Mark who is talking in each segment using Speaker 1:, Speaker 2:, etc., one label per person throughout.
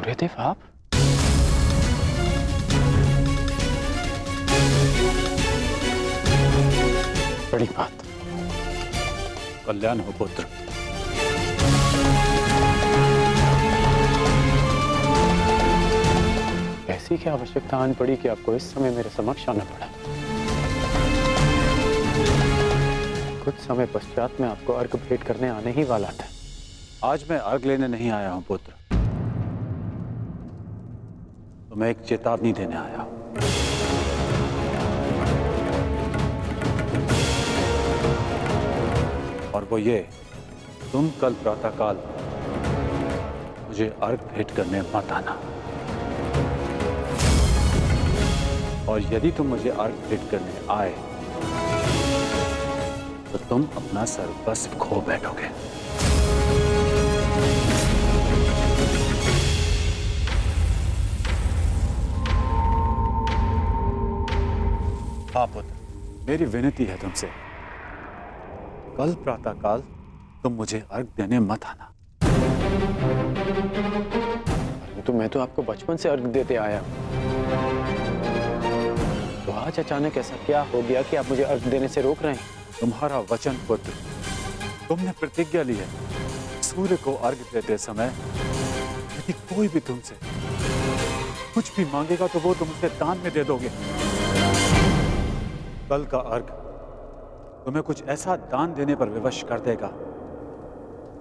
Speaker 1: सूर्यदेव आप? बड़ी बात।
Speaker 2: कल्याण हो पुत्र।
Speaker 1: ऐसी क्या आवश्यकता आन पड़ी कि आपको इस समय मेरे समक्ष आना पड़ा? कुछ समय पश्चात मैं आपको अर्घ भेंट करने आने ही वाला था।
Speaker 2: आज मैं अर्घ लेने नहीं आया हूं पुत्र, तो मैं एक चेतावनी देने आया हूं। और वो ये, तुम कल प्रातःकाल मुझे अर्घ भेंट करने मत आना। और यदि तुम मुझे अर्घ भेंट करने आए तो तुम अपना सर्वस्व खो बैठोगे। हाँ पुत्र, मेरी विनती है तुमसे, कल प्रातःकाल तुम मुझे अर्घ देने मत आना।
Speaker 1: मैं तो आपको बचपन से अर्घ देते आया हूं। तो आज अचानक ऐसा क्या हो गया कि आप मुझे अर्घ देने से रोक रहे हैं?
Speaker 2: तुम्हारा वचन पुत्र, तुमने प्रतिज्ञा ली है, सूर्य को अर्घ देते समय यदि कोई भी तुमसे कुछ भी मांगेगा तो वो तुम उसे दान में दे दोगे। कल का अर्घ तुम्हें कुछ ऐसा दान देने पर विवश कर देगा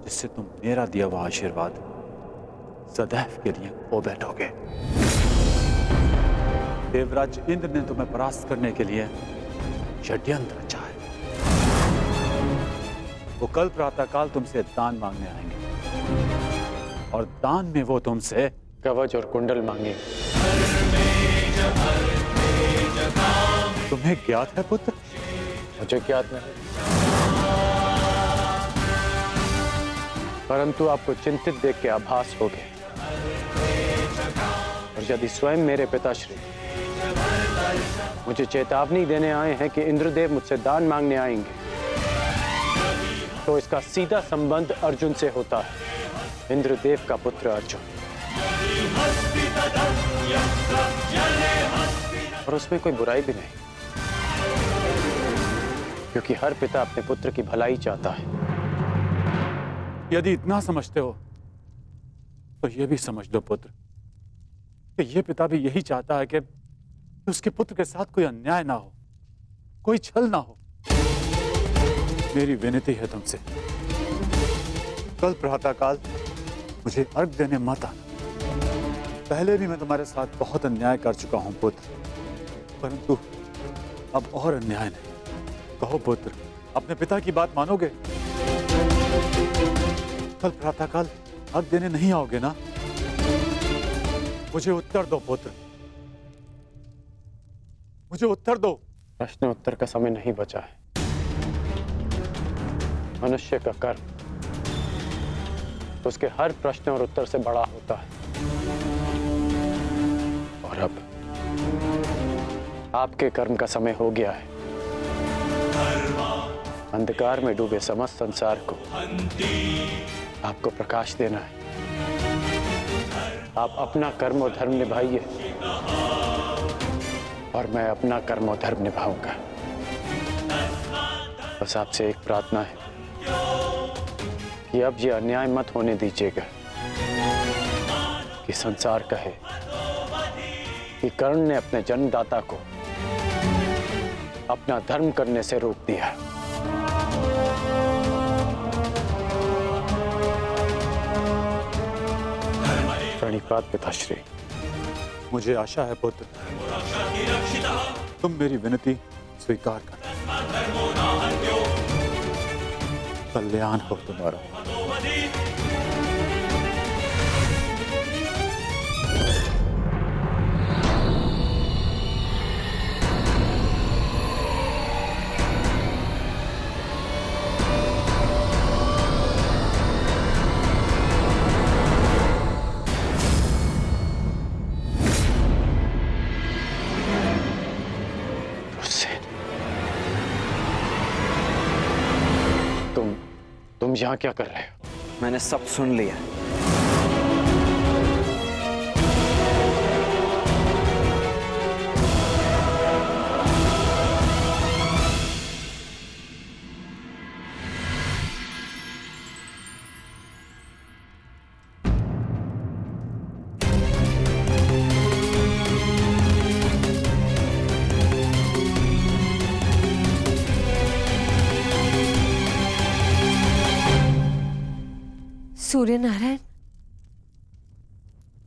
Speaker 2: जिससे तुम मेरा दिया हुआ आशीर्वाद सदैव के लिए खो बैठोगे। देवराज इंद्र ने तुम्हें परास्त करने के लिए षड्यंत्र रचा है। वो कल प्रातःकाल तुमसे दान मांगने आएंगे और दान में वो तुमसे
Speaker 1: कवच और कुंडल मांगे।
Speaker 2: तुम्हें ज्ञात है पुत्र?
Speaker 1: मुझे ज्ञात नहीं, परंतु आपको चिंतित देख के आभास हो गया। और यदि स्वयं मेरे पिताश्री मुझे चेतावनी देने आए हैं कि इंद्रदेव मुझसे दान मांगने आएंगे, तो इसका सीधा संबंध अर्जुन से होता है, इंद्रदेव का पुत्र अर्जुन। और उसमें कोई बुराई भी नहीं, क्योंकि हर पिता अपने पुत्र की भलाई चाहता है।
Speaker 2: यदि इतना समझते हो तो यह भी समझ लो पुत्र कि यह पिता भी यही चाहता है कि उसके पुत्र के साथ कोई अन्याय ना हो, कोई छल ना हो। मेरी विनती है तुमसे, कल प्रातःकाल मुझे अर्घ देने मत आना। पहले भी मैं तुम्हारे साथ बहुत अन्याय कर चुका हूं पुत्र, परंतु अब और अन्याय नहीं। कहो पुत्र, अपने पिता की बात मानोगे? कल प्रातःकाल अर्घ देने नहीं आओगे ना? मुझे उत्तर दो पुत्र, मुझे उत्तर दो।
Speaker 1: प्रश्न उत्तर का समय नहीं बचा है। मनुष्य का कर्म उसके हर प्रश्न और उत्तर से बड़ा होता है। और अब आपके कर्म का समय हो गया है। अंधकार में डूबे समस्त संसार को आपको प्रकाश देना है। आप अपना कर्म और धर्म निभाइए और मैं अपना कर्म और धर्म निभाऊंगा। बस आपसे एक प्रार्थना है कि अब ये अन्याय मत होने दीजिएगा कि संसार कहे कि कर्ण ने अपने जन्मदाता को अपना धर्म करने से रोक दिया। प्रणिपात पिताश्री।
Speaker 2: मुझे आशा है पुत्र, तुम मेरी विनती स्वीकार कर। कल्याण हो तुम्हारा।
Speaker 1: तुम यहाँ क्या कर रहे हो?
Speaker 3: मैंने सब सुन लिया। सूर्य नारायण,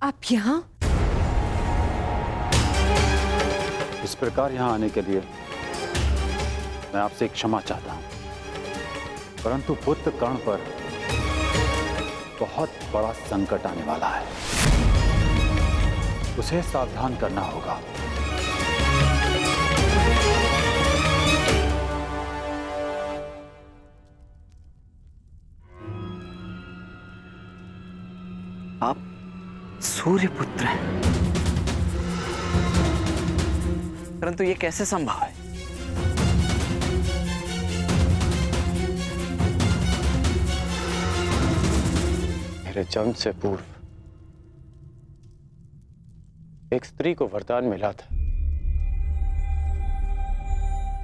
Speaker 3: आप यहाँ?
Speaker 2: इस प्रकार यहाँ आने के लिए मैं आपसे क्षमा चाहता हूँ, परंतु पुत्र कर्ण पर बहुत बड़ा संकट आने वाला है। उसे सावधान करना होगा।
Speaker 4: आप सूर्यपुत्र हैं, परंतु ये कैसे संभव है?
Speaker 1: मेरे जन्म से पूर्व एक स्त्री को वरदान मिला था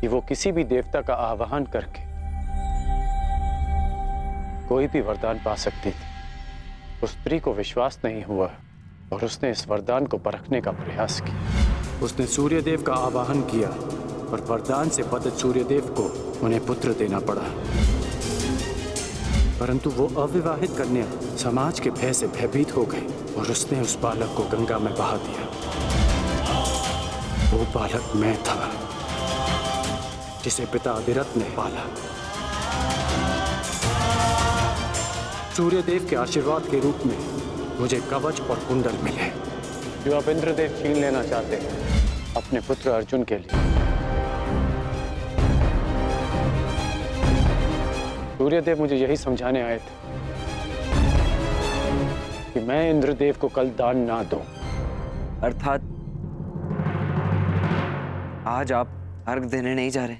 Speaker 1: कि वो किसी भी देवता का आवाहन करके कोई भी वरदान पा सकती थी। उस स्त्री को विश्वास नहीं हुआ और उसने इस वरदान को परखने का प्रयास किया। उसने सूर्यदेव का आवाहन किया और वरदान से पतित सूर्यदेव को उन्हें पुत्र देना पड़ा, परंतु वो अविवाहित कन्या समाज के भय से भयभीत हो गई और उसने उस बालक को गंगा में बहा दिया। वो बालक मैं था, जिसे पिता अधिरथ ने पाला। सूर्यदेव के आशीर्वाद के रूप में मुझे कवच और कुंडल मिले, जो अब इंद्रदेव छीन लेना चाहते हैं अपने पुत्र अर्जुन के लिए। सूर्यदेव मुझे यही समझाने आए थे कि मैं इंद्रदेव को कल दान ना दूं।
Speaker 4: अर्थात आज आप अर्घ देने नहीं जा रहे?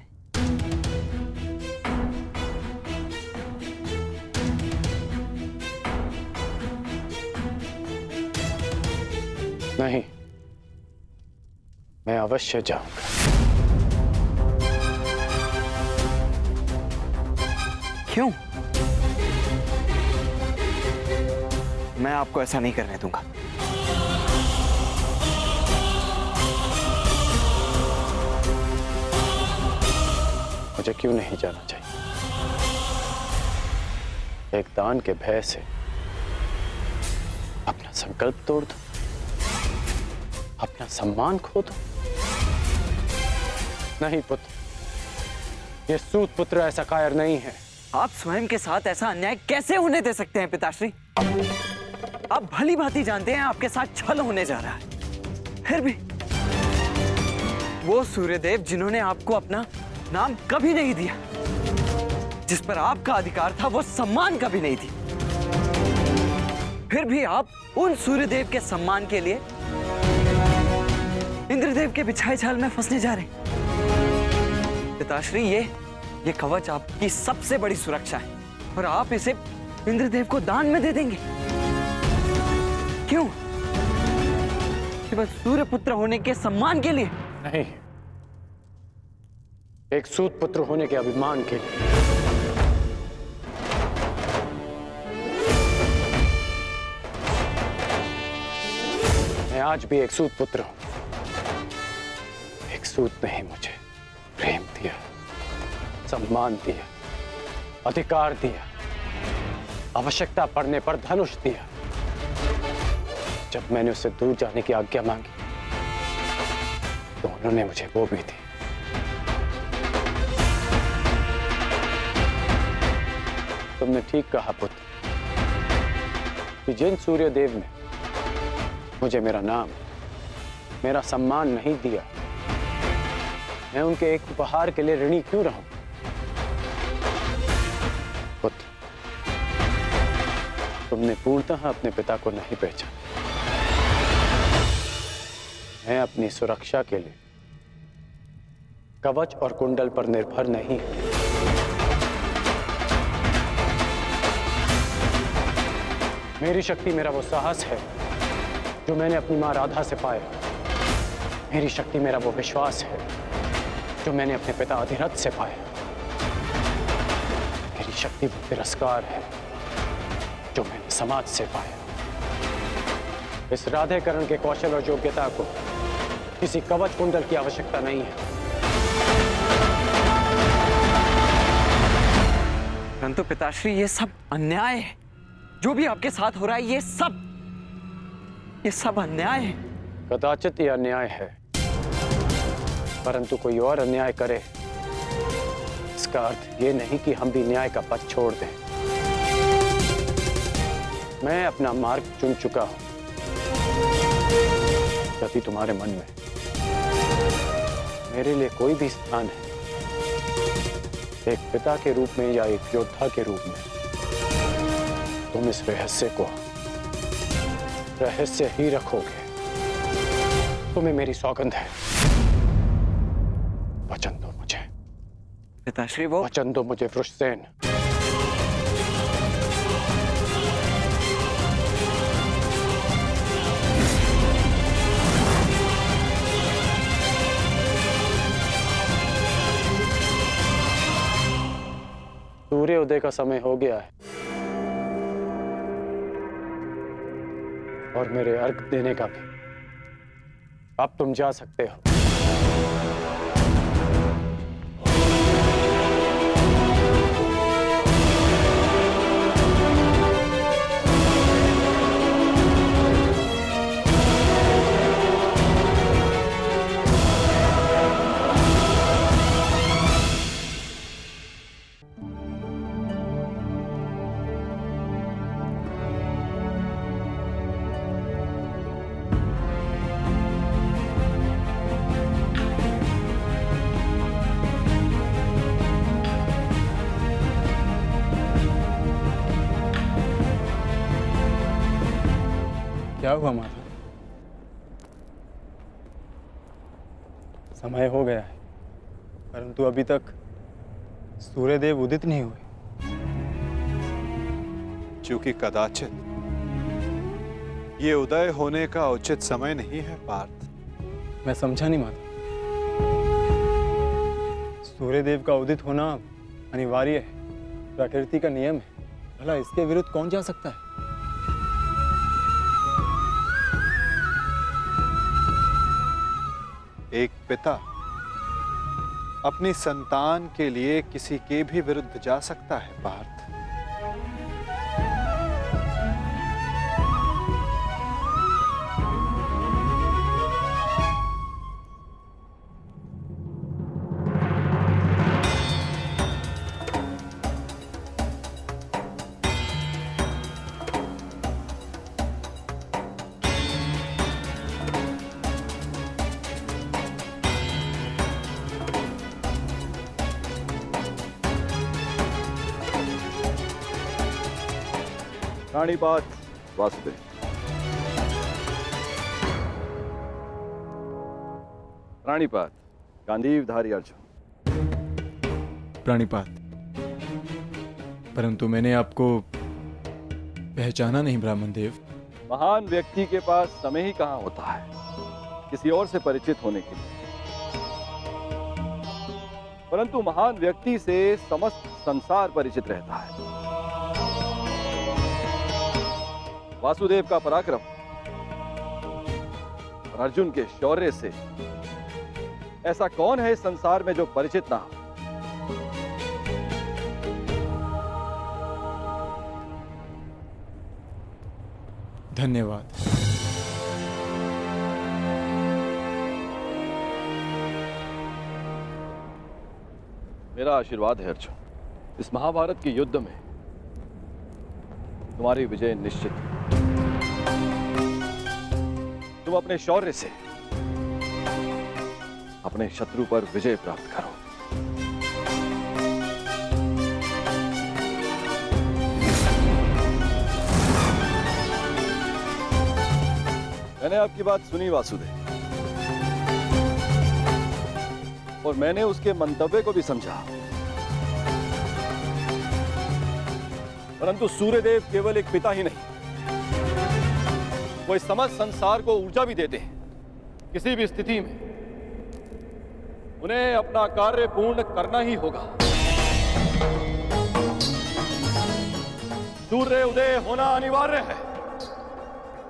Speaker 1: नहीं, मैं अवश्य जाऊंगा।
Speaker 4: क्यों? मैं आपको ऐसा नहीं करने दूंगा।
Speaker 1: मुझे क्यों नहीं जाना चाहिए? एक दान के भय से अपना संकल्प तोड़ दो, अपना सम्मान खो दो? नहीं पुत्र, ये सूत पुत्र ऐसा कायर नहीं है।
Speaker 4: आप स्वयं के साथ ऐसा अन्याय कैसे होने दे सकते हैं पिताश्री? आप भली भांति जानते हैं आपके साथ छल होने जा रहा है। फिर भी वो सूर्यदेव जिन्होंने आपको अपना नाम कभी नहीं दिया, जिस पर आपका अधिकार था, वो सम्मान कभी नहीं दी, फिर भी आप उन सूर्यदेव के सम्मान के लिए इंद्रदेव के बिछाए जाल में फंसने जा रहे हैं। पिताश्री, ये कवच आपकी सबसे बड़ी सुरक्षा है और आप इसे इंद्रदेव को दान में दे देंगे। क्यों? केवल सूर्यपुत्र होने के सम्मान के लिए?
Speaker 1: नहीं, एक सूत पुत्र होने के अभिमान के लिए। मैं आज भी एक सूत पुत्र हूं। एक सूत ने ही मुझे प्रेम दिया, सम्मान दिया, अधिकार दिया, आवश्यकता पड़ने पर धनुष दिया। जब मैंने उससे दूर जाने की आज्ञा मांगी तो उन्होंने मुझे वो भी दी। तुमने ठीक कहा पुत्र कि जिन सूर्यदेव ने मुझे मेरा नाम, मेरा सम्मान नहीं दिया, मैं उनके एक उपहार के लिए ऋणी क्यों रहूं? पुत्र, तुमने पूर्णतः अपने पिता को नहीं पहचाना। मैं अपनी सुरक्षा के लिए कवच और कुंडल पर निर्भर नहीं हूं। मेरी शक्ति मेरा वो साहस है जो मैंने अपनी मां राधा से पाया। मेरी शक्ति मेरा वो विश्वास है जो मैंने अपने पिता अधिरथ से पाया। मेरी शक्ति वो तिरस्कार है जो मैंने समाज से पाया। इस राधेकरण के कौशल और योग्यता को किसी कवच कुंडल की आवश्यकता नहीं है।
Speaker 4: परंतु पिताश्री, ये सब अन्याय है। जो भी आपके साथ हो रहा है ये सब अन्याय है।
Speaker 1: कदाचित यह अन्याय है, परंतु कोई और अन्याय करे इसका अर्थ ये नहीं कि हम भी न्याय का पथ छोड़ दें। मैं अपना मार्ग चुन चुका हूं। यदि तुम्हारे मन में मेरे लिए कोई भी स्थान है, एक पिता के रूप में या एक योद्धा के रूप में, तुम इस रहस्य को रहस्य ही रखोगे। तुम्हें मेरी सौगंध है। वचन दो मुझे।
Speaker 4: पिताश्री वो
Speaker 1: वचन दो मुझे वृषसेन। सूर्योदय का समय हो गया है और मेरे अर्घ देने का भी। अब तुम जा सकते हो।
Speaker 3: क्या हुआ माता? समय हो गया है, परंतु अभी तक सूर्यदेव उदित नहीं हुए।
Speaker 5: क्योंकि कदाचित ये उदय होने का उचित समय नहीं है पार्थ।
Speaker 3: मैं समझा नहीं माता। सूर्यदेव का उदित होना अनिवार्य है, प्रकृति का नियम है। भला इसके विरुद्ध कौन जा सकता है?
Speaker 5: एक पिता अपनी संतान के लिए किसी के भी विरुद्ध जा सकता है पार्थ।
Speaker 6: रानीपात वासुदेव। रानीपात गांधीवधारी अर्जुन।
Speaker 3: प्राणिपात, परंतु मैंने आपको पहचाना नहीं ब्राह्मण देव।
Speaker 6: महान व्यक्ति के पास समय ही कहां होता है किसी और से परिचित होने के लिए, परंतु महान व्यक्ति से समस्त संसार परिचित रहता है। वासुदेव का पराक्रम और अर्जुन के शौर्य से ऐसा कौन है इस संसार में जो परिचित ना हो।
Speaker 3: धन्यवाद।
Speaker 6: मेरा आशीर्वाद है अर्जुन, इस महाभारत के युद्ध में तुम्हारी विजय निश्चित है। तुम अपने शौर्य से अपने शत्रु पर विजय प्राप्त करो। मैंने आपकी बात सुनी वासुदेव, और मैंने उसके मंतव्य को भी समझा, परंतु सूर्यदेव केवल एक पिता ही नहीं, वो इस समस्त संसार को ऊर्जा भी देते हैं। किसी भी स्थिति में उन्हें अपना कार्य पूर्ण करना ही होगा। सूर्य उदय होना अनिवार्य है,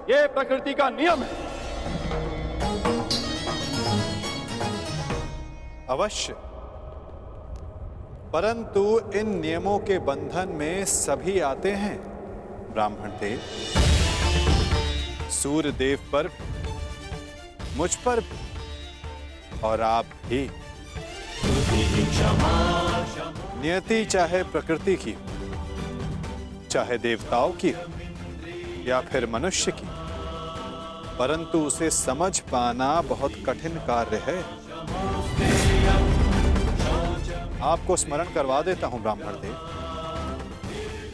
Speaker 6: यह प्रकृति का नियम है।
Speaker 5: अवश्य, परंतु इन नियमों के बंधन में सभी आते हैं, ब्राह्मण देव, सूर्य देव पर भी, मुझ पर भी, और आप भी। नियति चाहे प्रकृति की हो, चाहे देवताओं की हो या फिर मनुष्य की, परंतु उसे समझ पाना बहुत कठिन कार्य है। आपको स्मरण करवा देता हूं ब्राह्मण देव,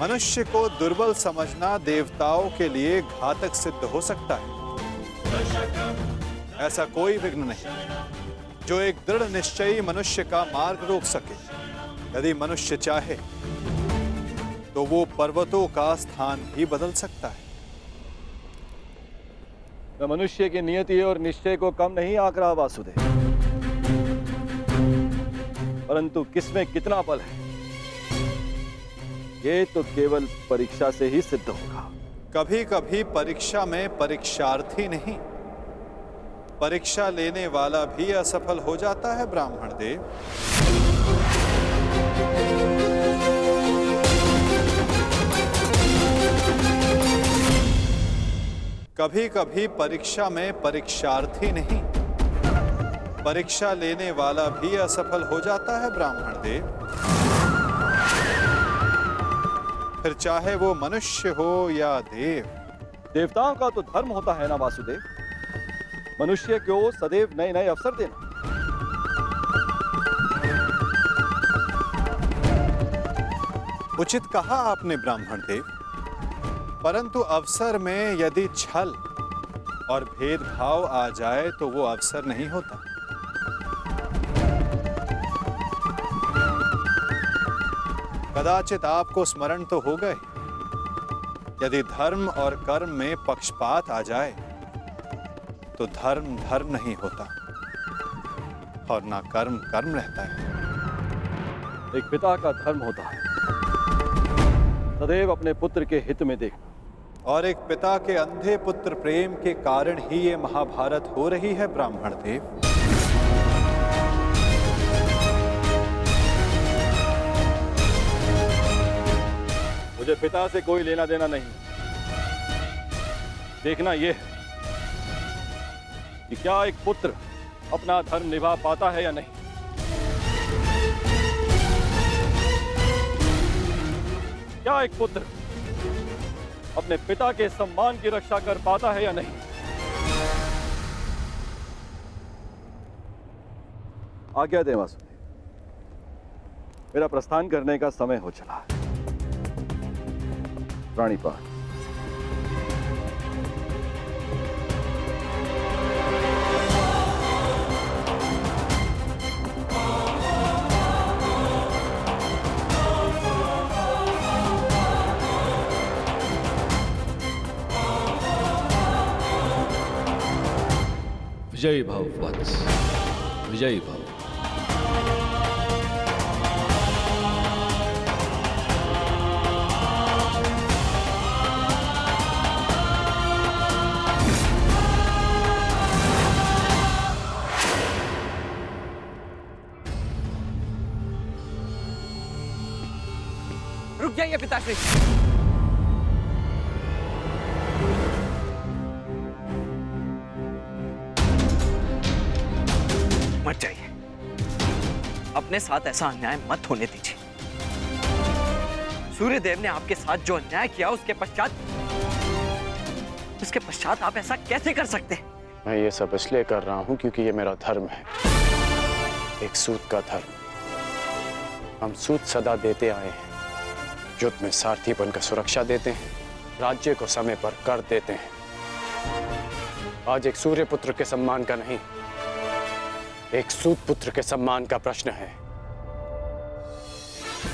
Speaker 5: मनुष्य को दुर्बल समझना देवताओं के लिए घातक सिद्ध हो सकता है। ऐसा कोई विघ्न नहीं जो एक दृढ़ निश्चयी मनुष्य का मार्ग रोक सके। यदि मनुष्य चाहे तो वो पर्वतों का स्थान भी बदल सकता है।
Speaker 6: मैं मनुष्य की नियति और निश्चय को कम नहीं आंक रहा वासुदेव, परंतु किसमें कितना बल है ये तो केवल परीक्षा से ही सिद्ध होगा।
Speaker 5: कभी कभी परीक्षा में परीक्षार्थी नहीं, परीक्षा लेने वाला भी असफल हो जाता है ब्राह्मण देव। कभी कभी परीक्षा में परीक्षार्थी नहीं, परीक्षा लेने वाला भी असफल हो जाता है ब्राह्मण देव। फिर चाहे वो मनुष्य हो या देव।
Speaker 6: देवताओं का तो धर्म होता है ना वासुदेव, मनुष्य को सदैव नए नए अवसर देना।
Speaker 5: उचित कहा आपने ब्राह्मण देव, परंतु अवसर में यदि छल और भेदभाव आ जाए तो वो अवसर नहीं होता। कदाचित आपको स्मरण तो हो गए, यदि धर्म और कर्म में पक्षपात आ जाए तो धर्म धर्म नहीं होता और ना कर्म कर्म रहता है।
Speaker 6: एक पिता का धर्म होता है सदैव अपने पुत्र के हित में देखना,
Speaker 5: और एक पिता के अंधे पुत्र प्रेम के कारण ही ये महाभारत हो रही है ब्राह्मण देव।
Speaker 6: मुझे पिता से कोई लेना देना नहीं, देखना यह है कि क्या एक पुत्र अपना धर्म निभा पाता है या नहीं। क्या एक पुत्र अपने पिता के सम्मान की रक्षा कर पाता है या नहीं। आज्ञा दें वासुदेव, मेरा प्रस्थान करने का समय हो चला है। प्राणीपात।
Speaker 7: विजयी भव वत्स, विजयी भव।
Speaker 4: रुक जाइए पिताश्री। मत जाइए, अपने साथ ऐसा अन्याय मत होने दीजिए। सूर्यदेव ने आपके साथ जो अन्याय किया उसके पश्चात आप ऐसा कैसे कर सकते हैं?
Speaker 1: मैं ये सब इसलिए कर रहा हूं क्योंकि ये मेरा धर्म है, एक सूत का धर्म। हम सूत सदा देते आए हैं, युद्ध में सारथी बनकर सुरक्षा देते हैं, राज्य को समय पर कर देते हैं। आज एक सूर्य पुत्र के सम्मान का नहीं, एक सूत पुत्र के सम्मान का प्रश्न है।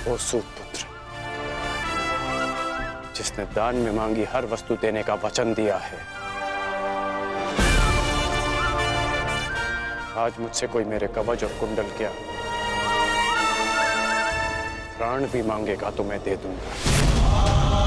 Speaker 1: वो सूत पुत्र जिसने दान में मांगी हर वस्तु देने का वचन दिया है, आज मुझसे कोई मेरे कवच और कुंडल क्या प्राण भी मांगेगा तो मैं दे दूंगा।